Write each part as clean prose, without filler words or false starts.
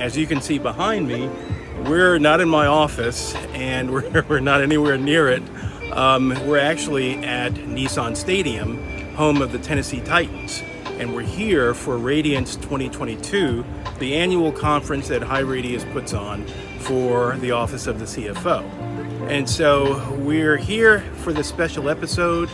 As you can see behind me, we're not in my office and we're not anywhere near it. We're actually at Nissan Stadium, home of the Tennessee Titans. And we're here for Radiance 2022, the annual conference that HighRadius puts on for the office of the CFO. And so we're here for this special episode,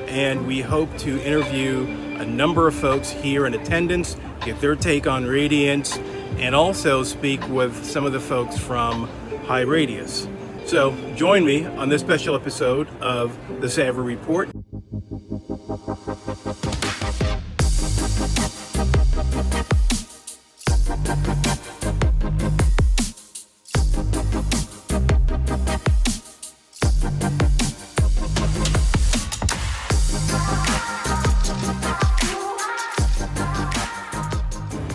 and we hope to interview a number of folks here in attendance, get their take on Radiance, and also speak with some of the folks from HighRadius. So join me on this special episode of the Savvy Report.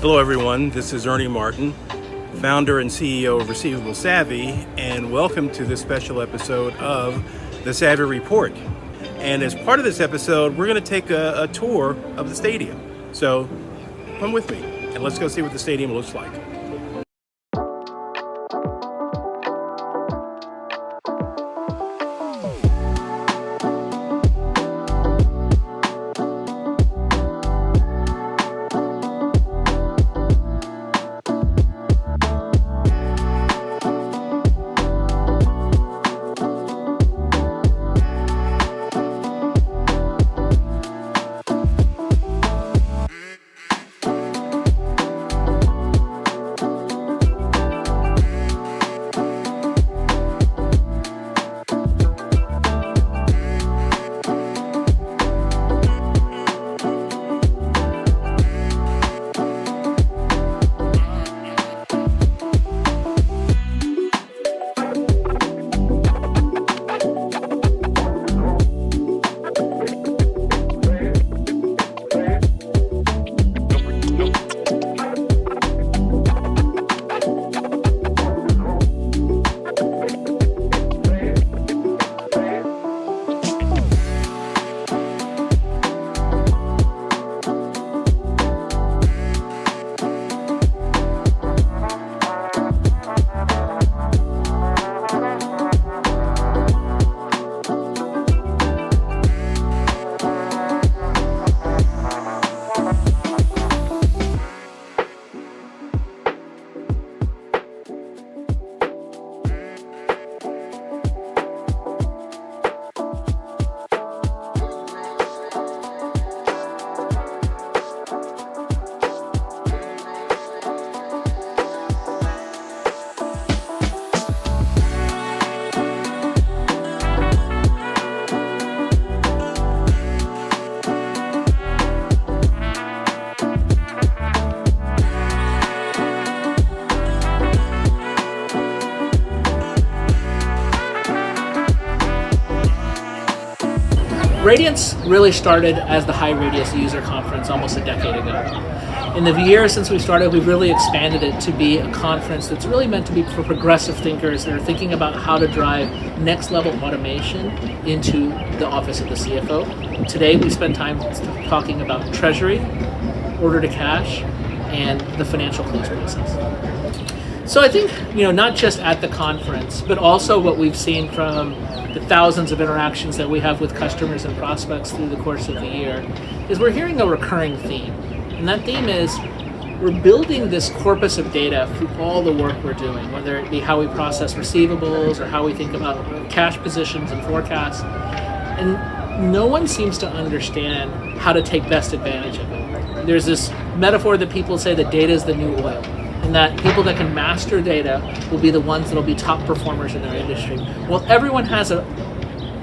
Hello everyone, this is Ernie Martin, founder and CEO of Receivable Savvy, and welcome to this special episode of the Savvy Report. And as part of this episode, we're going to take a tour of the stadium. So come with me and let's go see what the stadium looks like. Radiance really started as the HighRadius user conference almost a decade ago. In the years since we started, we've really expanded it to be a conference that's really meant to be for progressive thinkers that are thinking about how to drive next level automation into the office of the CFO. Today we spend time talking about treasury, order to cash, and the financial close process. So I think, not just at the conference, but also what we've seen from the thousands of interactions that we have with customers and prospects through the course of the year, is we're hearing a recurring theme. And that theme is we're building this corpus of data through all the work we're doing, whether it be how we process receivables or how we think about cash positions and forecasts. And no one seems to understand how to take best advantage of it. There's this metaphor that people say that data is the new oil, and that people that can master data will be the ones that will be top performers in their industry. Well, everyone has an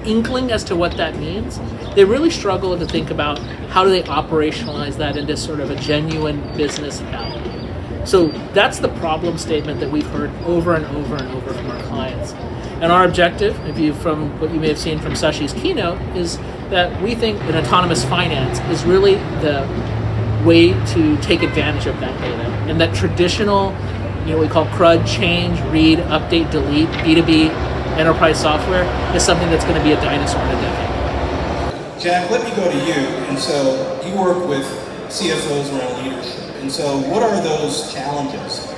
inkling as to what that means. They really struggle to think about how do they operationalize that into sort of a genuine business value. So that's the problem statement that we've heard over and over and over from our clients. And our objective, from what you may have seen from Sashi's keynote, is that we think that autonomous finance is really the way to take advantage of that data. And that traditional, what we call CRUD, change, read, update, delete, B2B enterprise software is something that's going to be a dinosaur in a decade. Jack, let me go to you. And so you work with CFOs around leadership. And so what are those challenges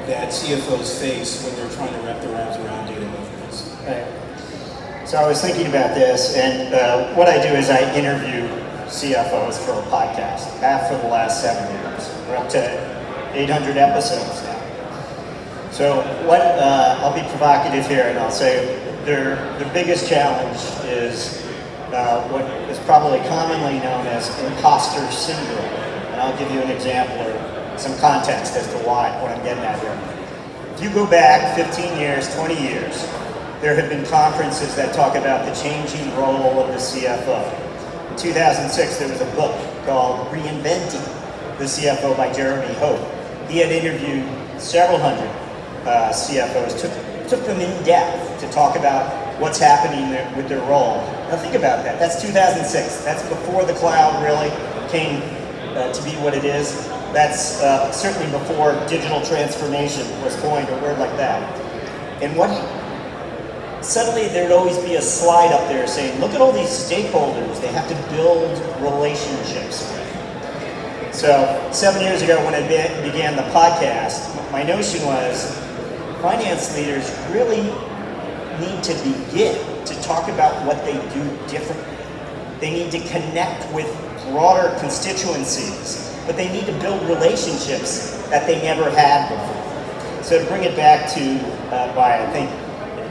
that CFOs face when they're trying to wrap their arms around data governance? Right. So I was thinking about this, and what I do is I interview CFOs for a podcast. For the last 7 years. We're up to 800 episodes now. So what I'll be provocative here, and I'll say their biggest challenge is what is probably commonly known as imposter syndrome. And I'll give you an example or some context as to what I'm getting at here. If you go back 15 years, 20 years, there have been conferences that talk about the changing role of the CFO. In 2006, there was a book called Reinventing the CFO by Jeremy Hope. He had interviewed several hundred CFOs, took them in depth to talk about what's happening with their role. Now think about that. That's 2006. That's before the cloud really came to be what it is. That's certainly before digital transformation was coined, a word like that. And suddenly there'd always be a slide up there saying, look at all these stakeholders they have to build relationships with. So 7 years ago when I began the podcast, my notion was finance leaders really need to begin to talk about what they do differently. They need to connect with broader constituencies, but they need to build relationships that they never had before. So to bring it back to why I think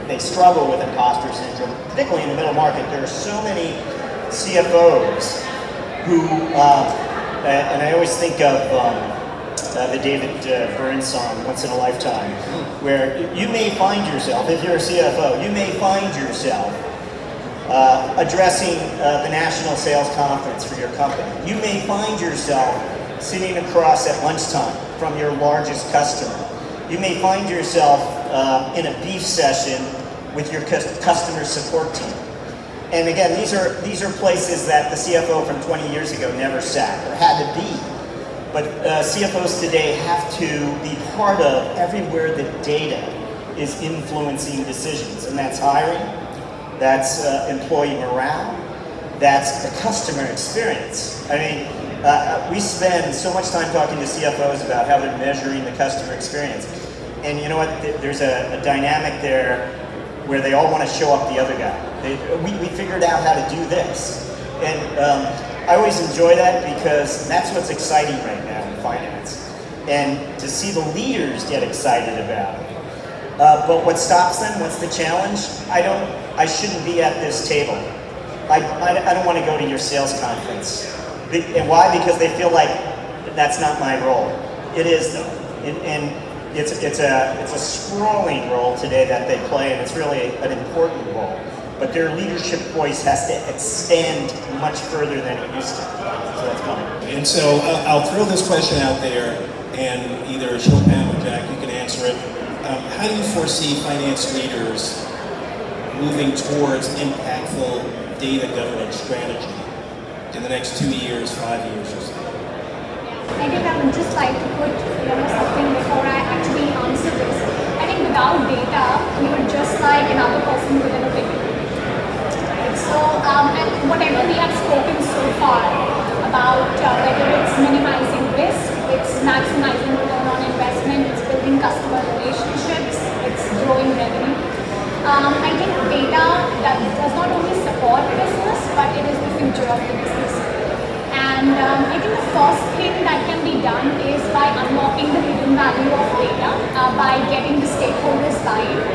they struggle with imposter syndrome, particularly in the middle market, there are so many CFOs who, and I always think of the David Byrne song, Once in a Lifetime, where you may find yourself, if you're a CFO, you may find yourself addressing the national sales conference for your company. You may find yourself sitting across at lunchtime from your largest customer. You may find yourself in a beef session with your customer support team. And again, these are places that the CFO from 20 years ago never sat or had to be. But CFOs today have to be part of everywhere the data is influencing decisions. And that's hiring, that's employee morale, that's the customer experience. I mean, we spend so much time talking to CFOs about how they're measuring the customer experience. And you know what, there's a dynamic there where they all want to show up the other guy. We figured out how to do this. And I always enjoy that because that's what's exciting right now in finance. And to see the leaders get excited about it. But what stops them, what's the challenge? I shouldn't be at this table. I don't want to go to your sales conference. And why? Because they feel like that's not my role. It is though. And it's a sprawling role today that they play, and it's really an important role. But their leadership voice has to extend much further than it used to. So that's coming. And so I'll throw this question out there, and either Shurtape or Jack, you can answer it. How do you foresee finance leaders moving towards impactful data governance strategy in the next 2 years, 5 years or so? I think I would just like to put something before I actually answer this. I think without data, you're just like another person within a picture. Right? So, and whatever we have spoken so far about whether it's minimizing risk, it's maximizing return on investment, it's building customer relationships, it's growing revenue. I think data does not only support business, but it is the future of the business. And I think the first thing that can be done is by unlocking the hidden value of data, by getting the stakeholders buy-in.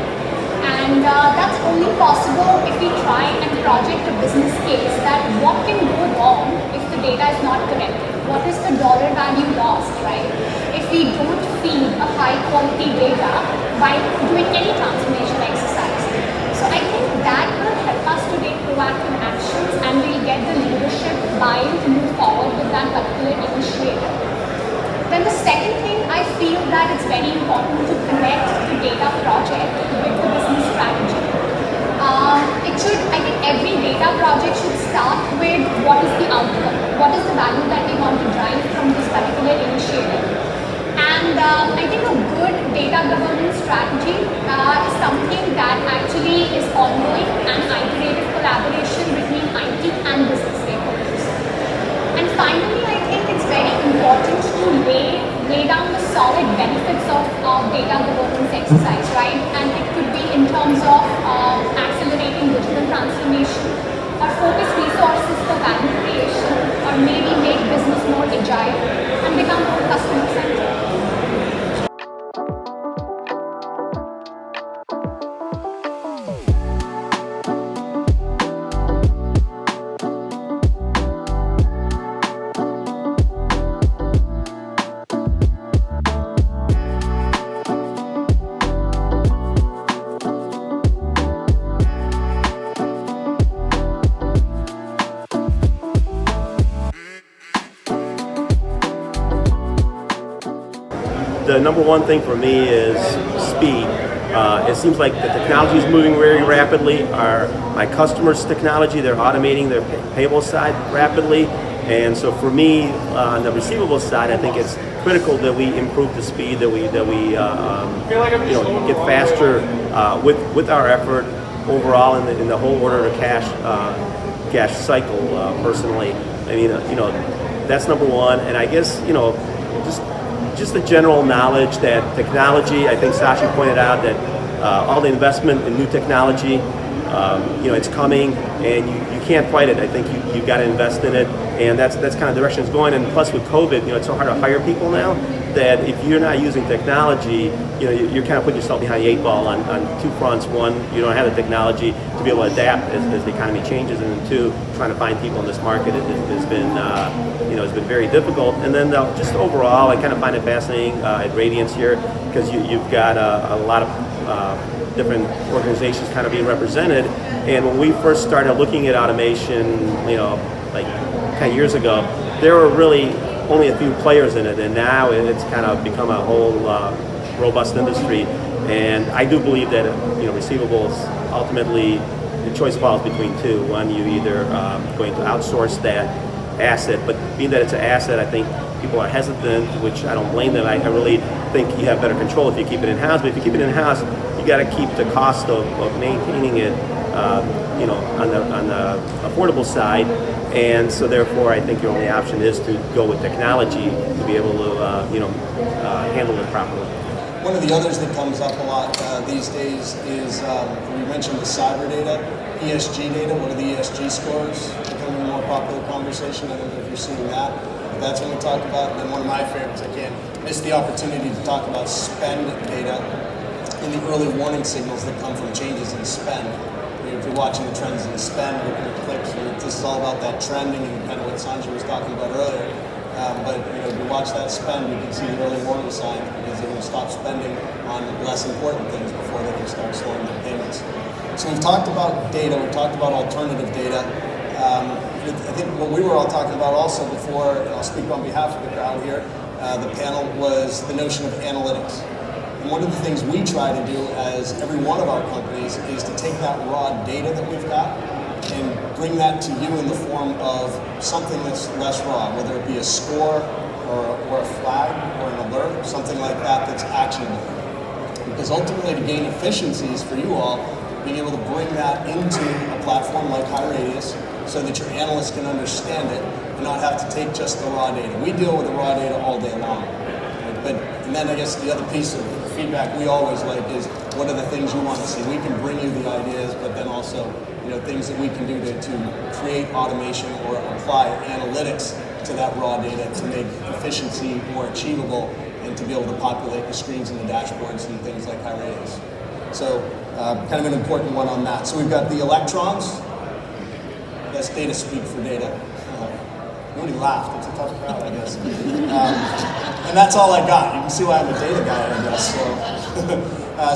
And that's only possible if we try and project a business case that what can go wrong if the data is not connected. What is the dollar value lost, right? If we don't feed a high quality data by doing any transformation exercise. So I think that will help us to take proactive actions, and we'll get the leadership buy-in to move forward with that particular initiative. Then the second thing, I feel that it's very important to connect the data project with the business strategy. I think every data project should start with what is the outcome, what is the value that we want to drive from this particular initiative. And I think a good data governance strategy is something that actually is ongoing and iterative collaboration between IT and business stakeholders. And finally, I think it's very important to lay lay down the solid benefits of data governance exercise, right? And it could be in terms of accelerating digital transformation, or focus resources for value creation, or maybe make business more agile and become more customer-centric. The number one thing for me is speed. It seems like the technology is moving very rapidly. My customers' technology, they're automating their payable side rapidly. And so for me, on the receivable side, I think it's critical that we improve the speed, that we get faster with our effort overall in the whole order to cash cycle. Personally, I mean, that's number one. And I guess just the general knowledge that technology, I think Sashi pointed out that all the investment in new technology, it's coming and you can't fight it. I think you've got to invest in it, and that's kind of the direction it's going. And plus with COVID, it's so hard to hire people now that if you're not using technology, you're kind of putting yourself behind the eight ball on two fronts. One, you don't have the technology to be able to adapt as the economy changes, and then two, trying to find people in this market has been very difficult. And then just overall, I kind of find it fascinating at Radiance here because you've got a lot of different organizations kind of being represented. And when we first started looking at automation, like 10 years ago, there were really only a few players in it, and now it's kind of become a whole robust industry. And I do believe that receivables ultimately the choice falls between two. One, you either going to outsource that asset, but being that it's an asset, I think people are hesitant, which I don't blame them. I really think you have better control if you keep it in-house, but if you keep it in-house, you got to keep the cost of maintaining it on the affordable side. And so therefore, I think your only option is to go with technology to be able to handle it properly. One of the others that comes up a lot these days is, you mentioned the cyber data, ESG data. What are the ESG scores? Becoming a more popular conversation. I don't know if you're seeing that. But that's what we talk about. And then one of my favorites, I can't miss the opportunity to talk about spend data and the early warning signals that come from changes in spend. If you're watching the trends in spend, looking at clicks, this is all about that trending and kind of what Sanjay was talking about earlier. But if you watch that spend, you can see the early warning signs because they're going to stop spending on less important things before they can start slowing their payments. So we've talked about data, we've talked about alternative data. I think what we were all talking about also before, and I'll speak on behalf of the crowd here, the panel was the notion of analytics. And one of the things we try to do as every one of our companies is to take that raw data that we've got and bring that to you in the form of something that's less raw, whether it be a score or a flag or an alert, something like that that's actionable. Because ultimately to gain efficiencies for you all, being able to bring that into a platform like HighRadius so that your analysts can understand it and not have to take just the raw data. We deal with the raw data all day long. And then I guess the other piece of feedback we always like is what are the things you want to see. We can bring you the ideas, but then also things that we can do to create automation or apply analytics to that raw data to make efficiency more achievable and to be able to populate the screens and the dashboards and things like HighRadius. So kind of an important one on that. So we've got the electrons. That's data speak for data. Nobody laughed. It's a tough crowd, I guess. And that's all I got. You can see why I'm a data guy, I guess.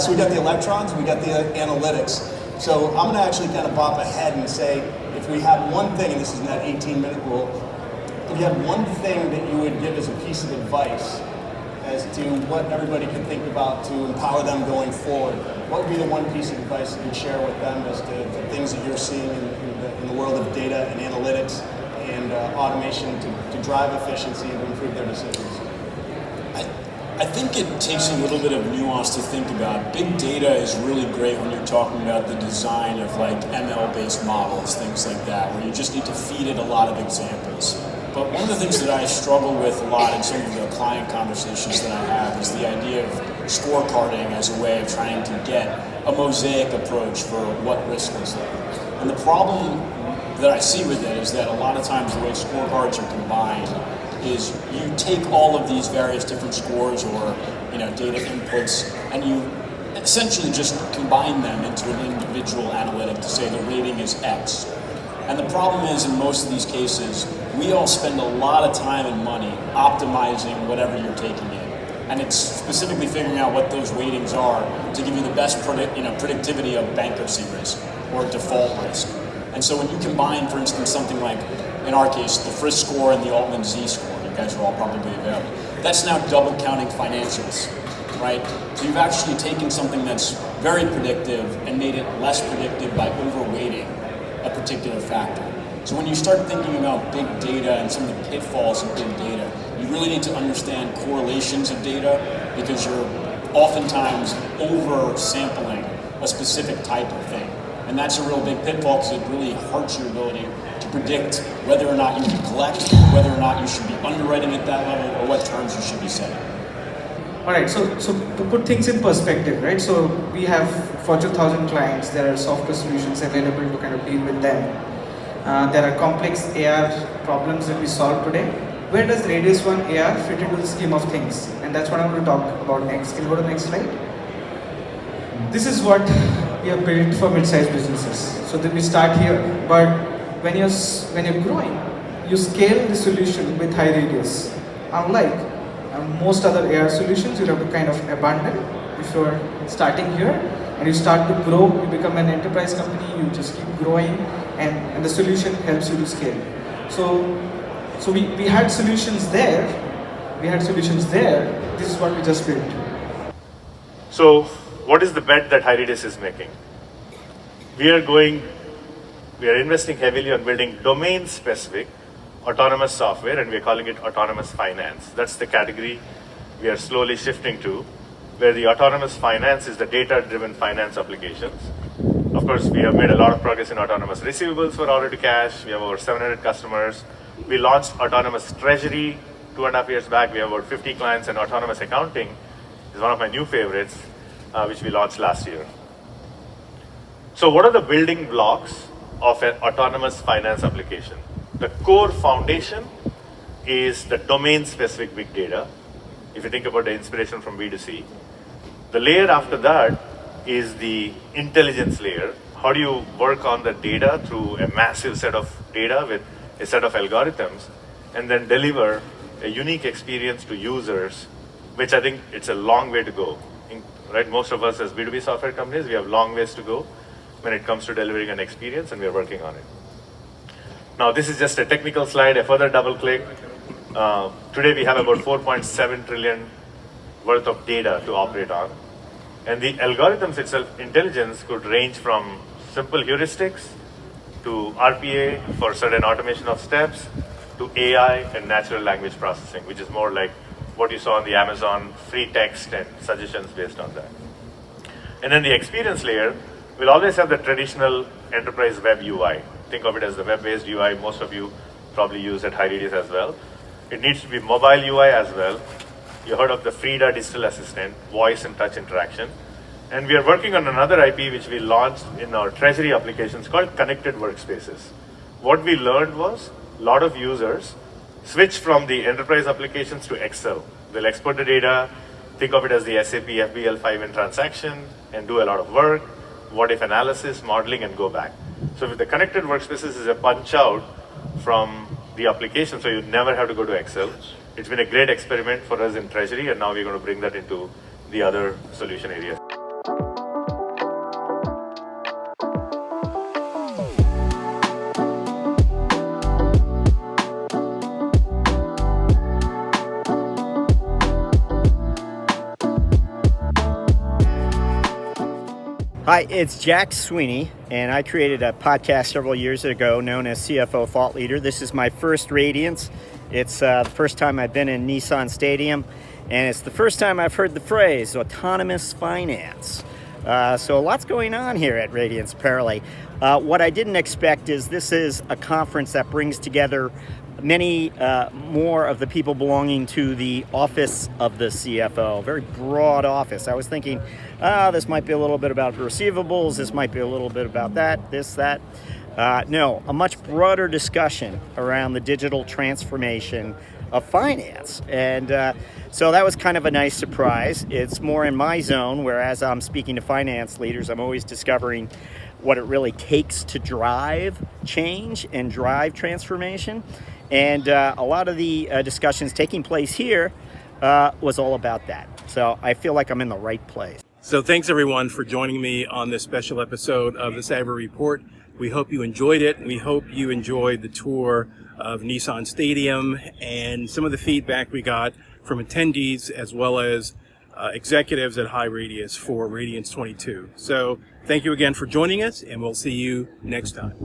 So we got the electrons, we got the analytics. So I'm going to actually kind of pop ahead and say, if we had one thing, and this is in that 18-minute rule, if you had one thing that you would give as a piece of advice as to what everybody could think about to empower them going forward, what would be the one piece of advice that you'd share with them as to the things that you're seeing in the world of data and analytics and automation to drive efficiency and improve their decisions? I think it takes a little bit of nuance to think about. Big data is really great when you're talking about the design of like ML-based models, things like that, where you just need to feed it a lot of examples. But one of the things that I struggle with a lot in some of the client conversations that I have is the idea of scorecarding as a way of trying to get a mosaic approach for what risk is there. And the problem that I see with it is that a lot of times the way scorecards are combined is you take all of these various different scores or data inputs and you essentially just combine them into an individual analytic to say the rating is X. And the problem is, in most of these cases, we all spend a lot of time and money optimizing whatever you're taking in. And it's specifically figuring out what those weightings are to give you the best predictivity of bankruptcy risk or default risk. And so when you combine, for instance, something like, in our case, the Frisk score and the Altman Z score, you guys are all probably available, that's now double counting financials, right? So you've actually taken something that's very predictive and made it less predictive by overweighting a particular factor. So when you start thinking about big data and some of the pitfalls of big data, you really need to understand correlations of data because you're oftentimes over-sampling a specific type of thing. And that's a real big pitfall because it really hurts your ability to predict whether or not you can collect, whether or not you should be underwriting at that level, or what terms you should be setting. All right, so to put things in perspective, right? So we have Fortune 1000 clients. There are software solutions available to kind of deal with them. There are complex AR problems that we solve today. Where does Radius One AR fit into the scheme of things? And that's what I'm going to talk about next. Can you go to the next slide? This is what we have built for mid-sized businesses. So that we start here, but when you're growing, you scale the solution with HighRadius. Unlike most other AR solutions, you have to kind of abandon if you're starting here and you start to grow, you become an enterprise company, you just keep growing and the solution helps you to scale. So we had solutions there, this is what we just built. So what is the bet that HighRadius is making? We are investing heavily on building domain-specific autonomous software, and we're calling it autonomous finance. That's the category we are slowly shifting to, where the autonomous finance is the data-driven finance applications. Of course, we have made a lot of progress in autonomous receivables for order to cash. We have over 700 customers. We launched autonomous treasury 2.5 years back. We have about 50 clients, and autonomous accounting is one of my new favorites, which we launched last year. So what are the building blocks of an autonomous finance application? The core foundation is the domain-specific big data. If you think about the inspiration from B2C, the layer after that is the intelligence layer. How do you work on the data through a massive set of data with a set of algorithms and then deliver a unique experience to users, which I think it's a long way to go. Right? Most of us as B2B software companies, we have long ways to go when it comes to delivering an experience, and we're working on it. Now, this is just a technical slide, a further double click. Today we have about 4.7 trillion worth of data to operate on. And the algorithms itself, intelligence could range from simple heuristics to RPA for certain automation of steps to AI and natural language processing, which is more like what you saw on the Amazon free text and suggestions based on that. And then the experience layer will always have the traditional enterprise web UI. Think of it as the web-based UI most of you probably use at HighRadius as well. It needs to be mobile UI as well. You heard of the Frida digital assistant, voice and touch interaction. And we are working on another IP which we launched in our treasury applications called connected workspaces. What we learned was a lot of users switch from the enterprise applications to Excel. They'll export the data, think of it as the SAP FBL5 in transaction and do a lot of work, what if analysis, modeling, and go back. So with the connected workspaces is a punch out from the application, so you never have to go to Excel. It's been a great experiment for us in Treasury, and now we're going to bring that into the other solution areas. Hi, it's Jack Sweeney, and I created a podcast several years ago known as CFO Thought Leader. This is my first Radiance. It's the first time I've been in Nissan Stadium, and it's the first time I've heard the phrase autonomous finance. So lots going on here at Radiance apparently. What I didn't expect is this is a conference that brings together many more of the people belonging to the office of the CFO, very broad office. I was thinking, this might be a little bit about receivables, this might be a little bit about that, this, that. No, a much broader discussion around the digital transformation of finance. And so that was kind of a nice surprise. It's more in my zone, whereas I'm speaking to finance leaders, I'm always discovering what it really takes to drive change and drive transformation. And a lot of the discussions taking place here was all about that. So I feel like I'm in the right place. So thanks everyone for joining me on this special episode of the Cyber Report. We hope you enjoyed it. We hope you enjoyed the tour of Nissan Stadium and some of the feedback we got from attendees as well as executives at HighRadius for Radiance 22. So thank you again for joining us, and we'll see you next time.